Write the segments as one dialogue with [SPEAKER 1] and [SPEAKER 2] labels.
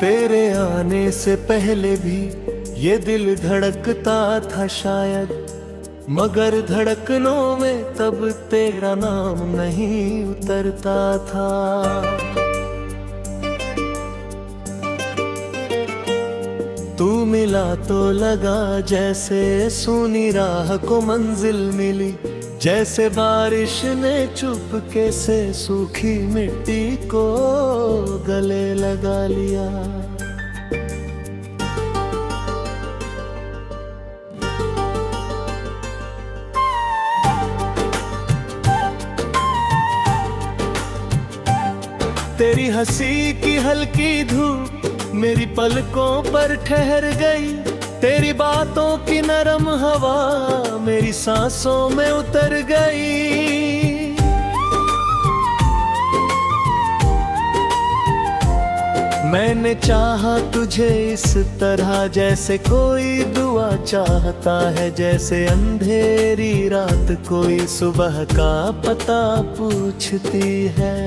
[SPEAKER 1] तेरे आने से पहले भी ये दिल धड़कता था शायद, मगर धड़कनों में तब तेरा नाम नहीं उतरता था। तू मिला तो लगा जैसे सूनी राह को मंजिल मिली, जैसे बारिश ने चुपके से सूखी मिट्टी को गले लगा लिया। तेरी हंसी की हल्की धूप मेरी पलकों पर ठहर गई, तेरी बातों की नरम हवा मेरी सांसों में उतर गई। मैंने चाहा तुझे इस तरह जैसे कोई दुआ चाहता है, जैसे अंधेरी रात कोई सुबह का पता पूछती है।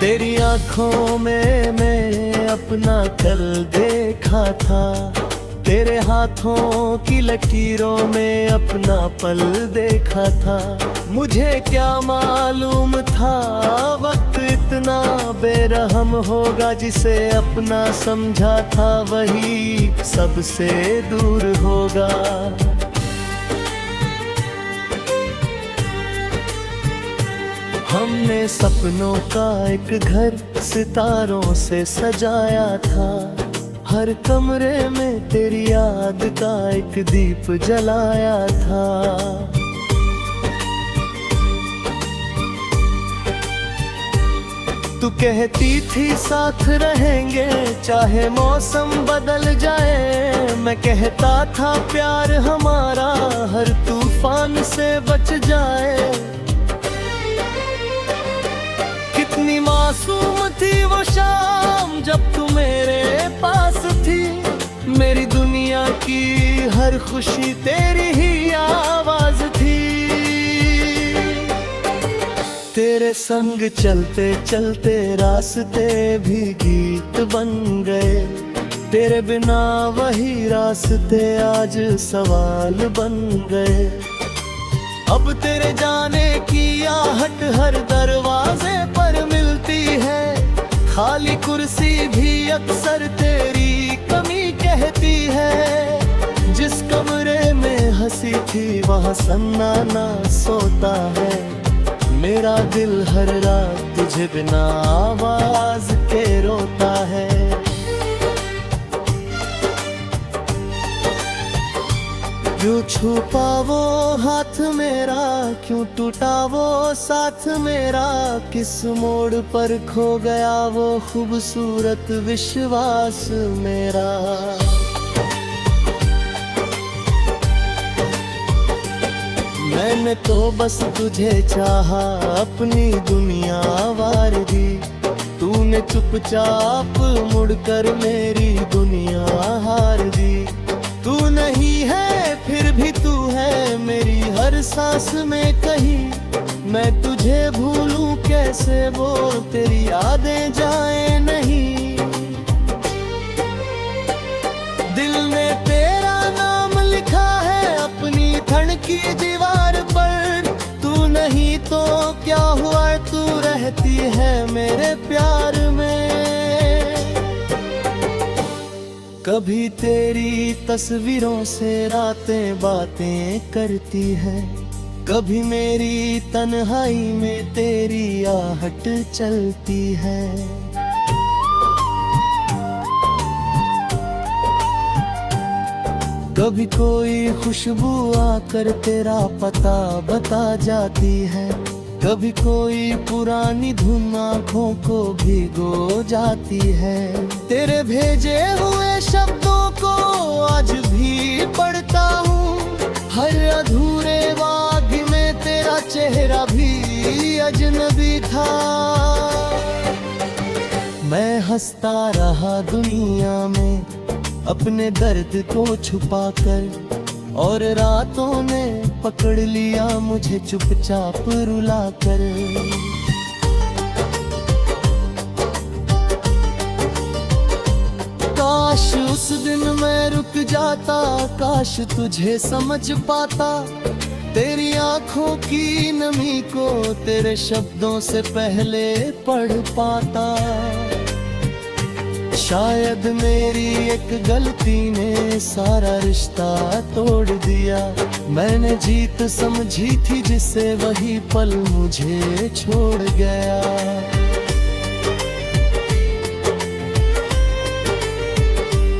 [SPEAKER 1] तेरी आँखों में मैं अपना कल देखा था, तेरे हाथों की लकीरों में अपना पल देखा था। मुझे क्या मालूम था वक्त इतना बेरहम होगा, जिसे अपना समझा था वही सबसे दूर होगा। हमने सपनों का एक घर सितारों से सजाया था, हर कमरे में तेरी याद का एक दीप जलाया था। तू कहती थी साथ रहेंगे चाहे मौसम बदल जाए, मैं कहता था प्यार हमारा हर तूफान से बच जाए। कितनी मासूम थी वो शाम जब तू मेरे पास थी, मेरी दुनिया की हर खुशी तेरी ही आवाज थी। तेरे संग चलते चलते रास्ते भी गीत बन गए, तेरे बिना वही रास्ते आज सवाल बन गए। अब तेरे जाने की आहट हर दरवाजे पर मिलती है, खाली कुर्सी भी अक्सर तेरी कमी कहती है। जिस कमरे में हंसी थी वहाँ सन्नाटा सोता है, मेरा दिल हर रात तुझे बिना आवाज के रोता है। क्यों छुपा वो हाथ मेरा, क्यों टूटा वो साथ मेरा, किस मोड़ पर खो गया वो खूबसूरत विश्वास मेरा। मैंने तो बस तुझे चाहा अपनी दुनिया वार दी, तूने चुपचाप मुड़कर मेरी दुनिया हार दी। तू नहीं है फिर भी तू है मेरी हर सांस में कहीं, मैं तुझे भूलूं कैसे वो तेरी यादें जाए नहीं। दिल ने तेरा नाम लिखा है अपनी धड़ की दीवार पर, तू नहीं तो क्या हुआ तू रहती है मेरे प्यार में। कभी तेरी तस्वीरों से रातें बातें करती है, कभी मेरी तन्हाई में तेरी आहट चलती है। कभी कोई खुशबू आकर तेरा पता बता जाती है, कभी कोई पुरानी धुन आँखों को भिगो जाती है। तेरे भेजे हुए शब्दों को आज भी पढ़ता हूँ, हर अधूरे वाक्य में तेरा चेहरा भी अजनबी था। मैं हंसता रहा दुनिया में अपने दर्द को छुपाकर, और रातों ने पकड़ लिया मुझे चुपचाप रुलाकर। काश उस दिन मैं रुक जाता, काश तुझे समझ पाता, तेरी आंखों की नमी को तेरे शब्दों से पहले पढ़ पाता। शायद मेरी एक गलती ने सारा रिश्ता तोड़ दिया, मैंने जीत समझी थी जिसे वही पल मुझे छोड़ गया।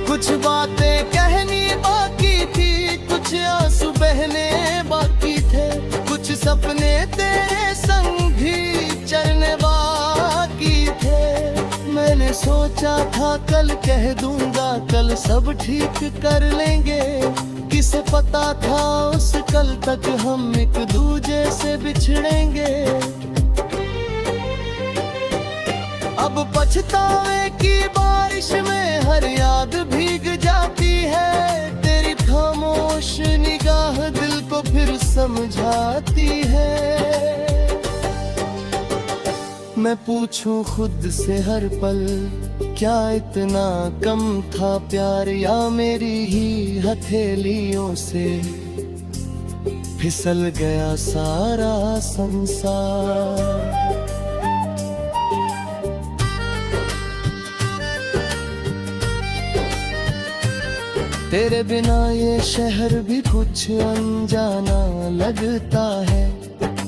[SPEAKER 1] कुछ बातें कहनी बाकी थी, कुछ आंसू बहने बाकी थे, कुछ सपने तेरे संग भी चलने बाकी थे। मैंने सोचा था कल कह दूंगा, कल सब ठीक कर लेंगे, किसे पता था उस कल तक हम एक दूजे से बिछड़ेंगे। अब पछतावे की बारिश में हर याद भीग जाती है, तेरी खामोश निगाह दिल को फिर समझाती है। मैं पूछूं खुद से हर पल, क्या इतना कम था प्यार, या मेरी ही हथेलियों से फिसल गया सारा संसार। तेरे बिना ये शहर भी कुछ अनजाना लगता है,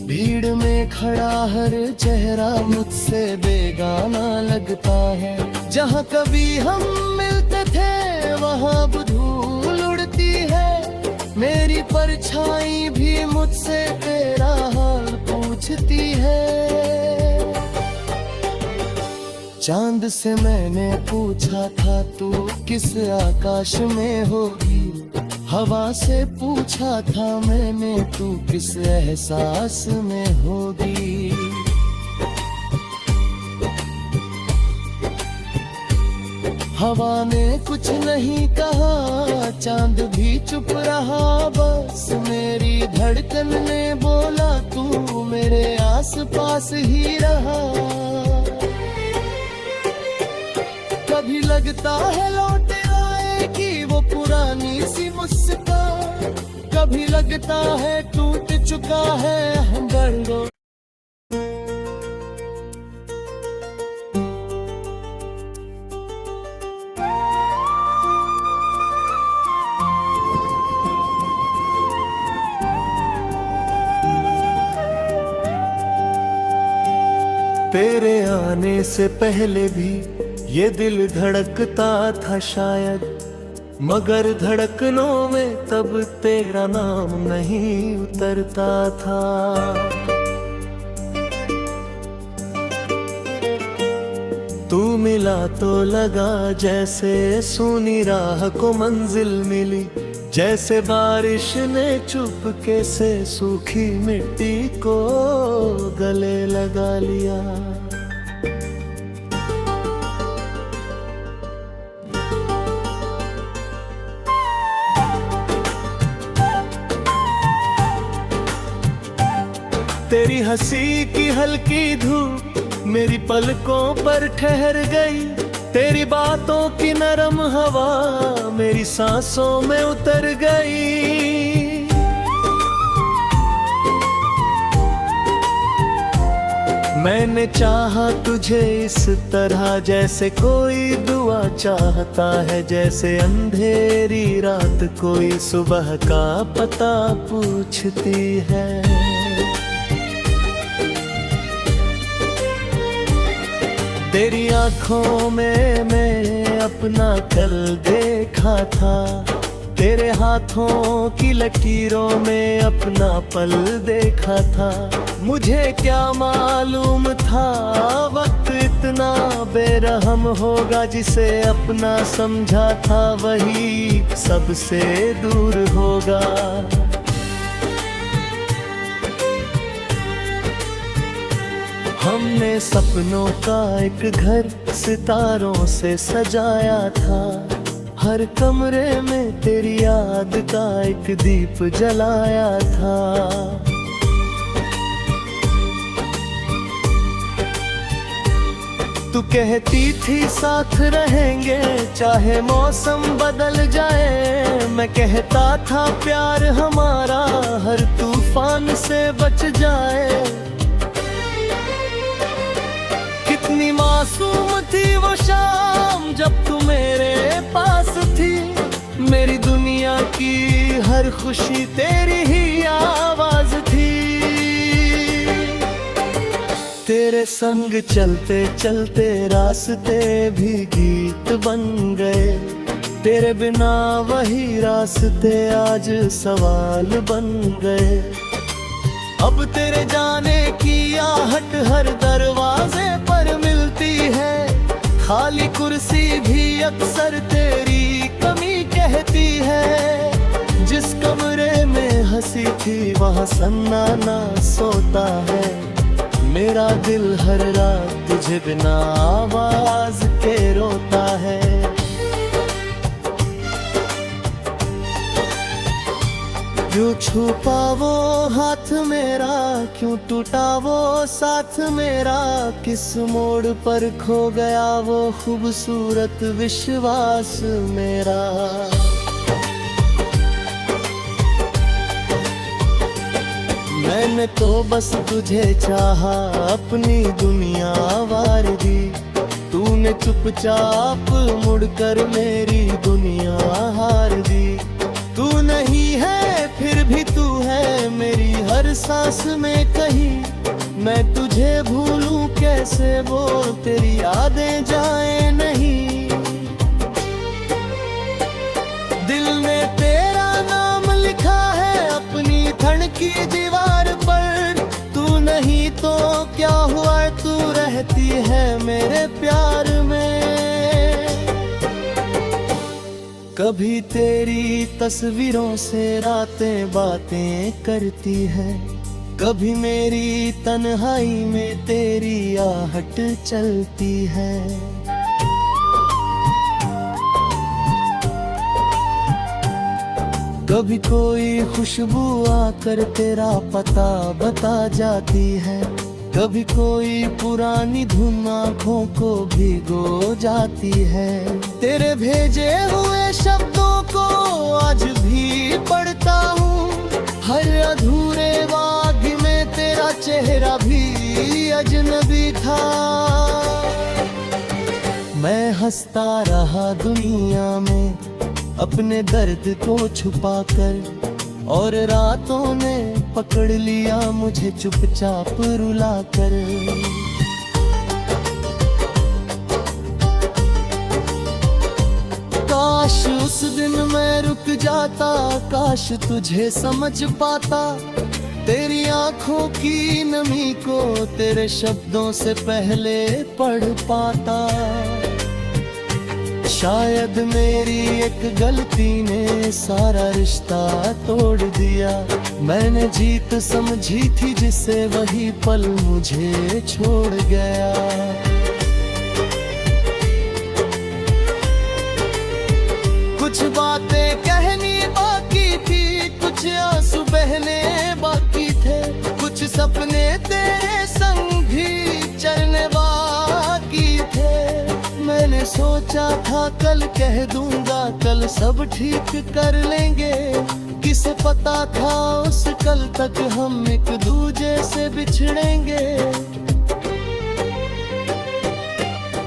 [SPEAKER 1] भीड़ में खड़ा हर चेहरा मुझसे बेगाना लगता है। जहाँ कभी हम मिलते थे वहाँ अब धूल उड़ती है, मेरी परछाई भी मुझसे तेरा हाल पूछती है। चांद से मैंने पूछा था तू किस आकाश में होगी, हवा से पूछा था मैंने तू किस एहसास में होगी। हवा ने कुछ नहीं कहा, चांद भी चुप रहा, बस मेरी धड़कन ने बोला तू मेरे आस पास ही रहा। कभी लगता है लौट आएगी वो पुरानी सी मुस्कान, कभी लगता है टूट चुका है हम दर्दों। तेरे आने से पहले भी ये दिल धड़कता था शायद, मगर धड़कनों में तब तेरा नाम नहीं उतरता था। तू मिला तो लगा जैसे सूनी राह को मंजिल मिली, जैसे बारिश ने चुपके से सूखी मिट्टी को गले लगा लिया। तेरी हंसी की हल्की धूप मेरी पलकों पर ठहर गई, तेरी बातों की नरम हवा मेरी सांसों में उतर गई। मैंने चाहा तुझे इस तरह जैसे कोई दुआ चाहता है, जैसे अंधेरी रात कोई सुबह का पता पूछती है। तेरी आंखों में मैं अपना कल देखा था, तेरे हाथों की लकीरों में अपना पल देखा था। मुझे क्या मालूम था वक्त इतना बेरहम होगा, जिसे अपना समझा था वही सबसे दूर होगा। हमने सपनों का एक घर सितारों से सजाया था, हर कमरे में तेरी याद का एक दीप जलाया था। तू कहती थी साथ रहेंगे चाहे मौसम बदल जाए, मैं कहता था प्यार हमारा हर तूफान से बच जाए। कितनी मासूम थी वो शाम जब तू मेरे पास थी, मेरी दुनिया की हर खुशी तेरी ही आवाज थी। तेरे संग चलते चलते रास्ते भी गीत बन गए, तेरे बिना वही रास्ते आज सवाल बन गए। अब तेरे जाने की आहट हर दरवाजे पर मिलती है, खाली कुर्सी भी अक्सर तेरी कमी कहती है। जिस कमरे में हंसी थी वहाँ सन्नाटा सोता है, मेरा दिल हर रात तुझे बिना आवाज के रोता है। क्यों छुपा वो हाथ मेरा, क्यों टूटा वो साथ मेरा, किस मोड़ पर खो गया वो खूबसूरत विश्वास मेरा। मैंने तो बस तुझे चाहा अपनी दुनिया वार दी, तूने चुपचाप मुड़कर मेरी दुनिया हार दी। तू नहीं है फिर भी तू है मेरी हर सांस में कहीं, मैं तुझे भूलूं कैसे वो तेरी यादें जाए नहीं। दिल ने तेरा नाम लिखा है अपनी धड़ की दीवार पर, तू नहीं तो क्या हुआ तू रहती है मेरे प्यार में। कभी तेरी तस्वीरों से रातें बातें करती है, कभी मेरी तन्हाई में तेरी आहट चलती है। कभी कोई खुशबू आकर तेरा पता बता जाती है, कभी कोई पुरानी धुन आँखों को भिगो जाती है। तेरे भेजे हुए शब्दों को आज भी पढ़ता हूँ, हर अधूरे वाक्य में तेरा चेहरा भी अजनबी था। मैं हंसता रहा दुनिया में अपने दर्द को छुपाकर, और रातों ने पकड़ लिया मुझे चुपचाप रुलाकर। काश उस दिन मैं रुक जाता, काश तुझे समझ पाता, तेरी आंखों की नमी को तेरे शब्दों से पहले पढ़ पाता। शायद मेरी एक गलती ने सारा रिश्ता तोड़ दिया, मैंने जीत समझी थी जिसे वही पल मुझे छोड़ गया। कुछ बातें कहनी बाकी थी, कुछ आंसू बहने बाकी थे, कुछ सपने तेरे संग भी चलने बाकी थे। मैंने सोचा था कल कह दूंगा, कल सब ठीक कर लेंगे, किसे पता था उस कल तक हम एक दूजे से बिछड़ेंगे।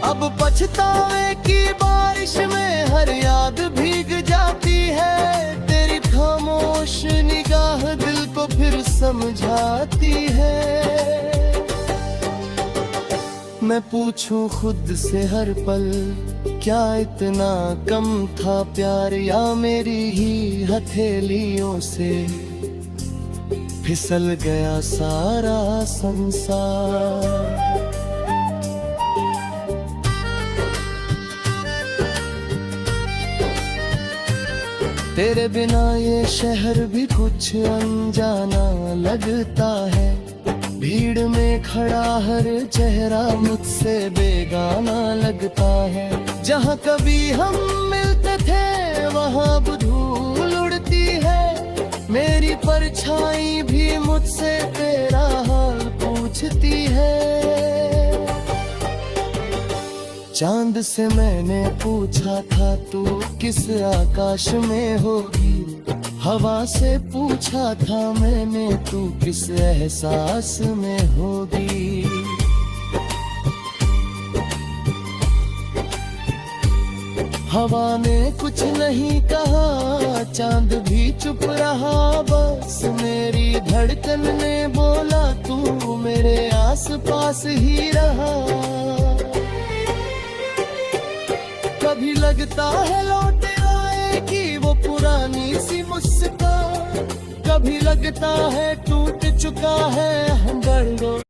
[SPEAKER 1] अब पछतावे की बारिश में हर याद भीग जाती है, तेरी खामोश निगाह दिल को फिर समझाती है। मैं पूछूं खुद से हर पल, क्या इतना कम था प्यार, या मेरी ही हथेलियों से फिसल गया सारा संसार। तेरे बिना ये शहर भी कुछ अनजाना लगता है, भीड़ में खड़ा हर चेहरा मुझसे बेगाना लगता है। जहाँ कभी हम मिलते थे वहाँ अब धूल उड़ती है, मेरी परछाई भी मुझसे तेरा हाल पूछती है। चांद से मैंने पूछा था तू किस आकाश में होगी, हवा से पूछा था मैंने तू किस एहसास में होगी। हवा ने कुछ नहीं कहा, चांद भी चुप रहा, बस मेरी धड़कन ने बोला तू मेरे आस पास ही रहा। कभी लगता है लौट आएगी वो पुरानी सी मुस्कान, कभी लगता है टूट चुका है हम